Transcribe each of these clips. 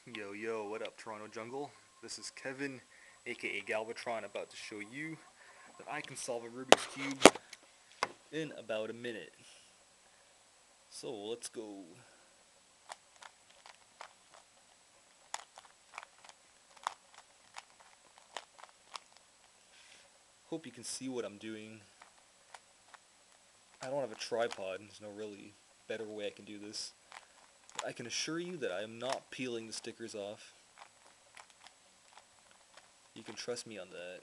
Yo, yo, what up, Toronto Jungle? This is Kevin, aka Galvatron, about to show you that I can solve a Rubik's Cube in about a minute. So, let's go. Hope you can see what I'm doing. I don't have a tripod, there's no really better way I can do this. But I can assure you that I am not peeling the stickers off. You can trust me on that.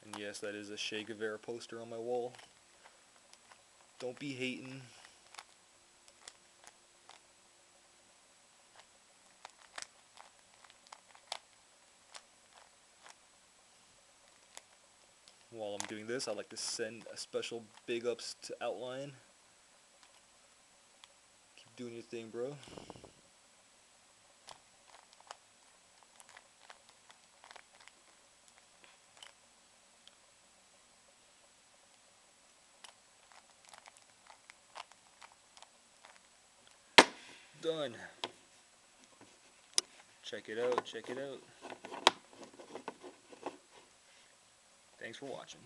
And yes, that is a Che Guevara poster on my wall. Don't be hating. While I'm doing this, I'd like to send a special big ups to Outline. Keep doing your thing, bro. Done. Check it out, check it out. Thanks for watching.